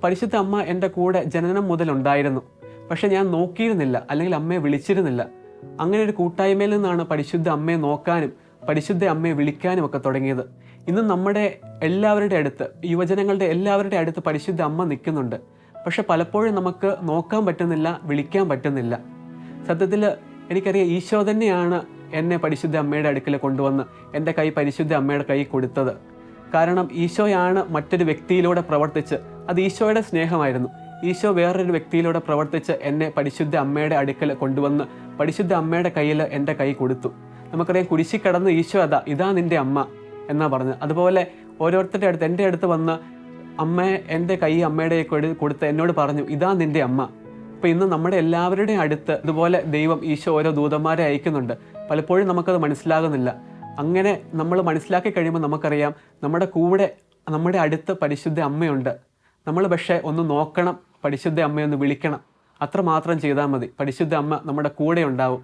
പരിശുദ്ധ അമ്മ എൻ്റെ കൂടെ ജനനം മുതലുണ്ടായിരുന്നു. പക്ഷെ ഞാൻ നോക്കിയിരുന്നില്ല, അല്ലെങ്കിൽ അമ്മയെ വിളിച്ചിരുന്നില്ല. അങ്ങനെ ഒരു കൂട്ടായ്മയിൽ നിന്നാണ് പരിശുദ്ധ അമ്മയെ നോക്കാനും പരിശുദ്ധ അമ്മയെ വിളിക്കാനും ഒക്കെ തുടങ്ങിയത്. ഇന്ന് നമ്മുടെ എല്ലാവരുടെ അടുത്ത്, യുവജനങ്ങളുടെ എല്ലാവരുടെ അടുത്ത് പരിശുദ്ധ അമ്മ നിൽക്കുന്നുണ്ട്. പക്ഷെ പലപ്പോഴും നമുക്ക് നോക്കാൻ പറ്റുന്നില്ല, വിളിക്കാൻ പറ്റുന്നില്ല. സത്യത്തിൽ എനിക്കറിയാം, ഈശോ തന്നെയാണ് എന്നെ പരിശുദ്ധ അമ്മയുടെ അടുക്കൽ കൊണ്ടുവന്ന് എൻ്റെ കൈ പരിശുദ്ധ അമ്മയുടെ കൈ കൊടുത്തത്. കാരണം ഈശോയാണ് മറ്റൊരു വ്യക്തിയിലൂടെ പ്രവർത്തിച്ച്, അത് ഈശോയുടെ സ്നേഹമായിരുന്നു. ഈശോ വേറൊരു വ്യക്തിയിലൂടെ പ്രവർത്തിച്ച് എന്നെ പരിശുദ്ധ അമ്മയുടെ അടുക്കൽ കൊണ്ടുവന്ന് പരിശുദ്ധ അമ്മയുടെ കയ്യിൽ എൻ്റെ കൈ കൊടുത്തു. നമുക്കറിയാം, കുരിശിൽ കിടന്ന് ഈശോ ഇതാ നിൻ്റെ അമ്മ എന്നാ പറഞ്ഞത്. അതുപോലെ ഓരോരുത്തരുടെ അടുത്ത്, എൻ്റെ അടുത്ത് വന്ന് അമ്മയെ എൻ്റെ കൈ അമ്മയുടെ കൊടുത്ത് എന്നോട് പറഞ്ഞു, ഇതാ നിൻ്റെ അമ്മ. അപ്പോൾ ഇന്ന് നമ്മുടെ എല്ലാവരുടെയും അടുത്ത് ഇതുപോലെ ദൈവം, ഈശോ ഓരോ ദൂതന്മാരെ അയക്കുന്നുണ്ട്. പലപ്പോഴും നമുക്കത് മനസ്സിലാകുന്നില്ല. അങ്ങനെ നമ്മൾ മനസ്സിലാക്കി കഴിയുമ്പോൾ നമുക്കറിയാം, നമ്മുടെ കൂടെ, നമ്മുടെ അടുത്ത് പരിശുദ്ധ അമ്മയുണ്ട്. നമ്മൾ പക്ഷേ ഒന്ന് നോക്കണം, പരിശുദ്ധ അമ്മയൊന്ന് വിളിക്കണം. അത്രമാത്രം ചെയ്താൽ മതി. പരിശുദ്ധ അമ്മ നമ്മുടെ കൂടെ ഉണ്ടാവും.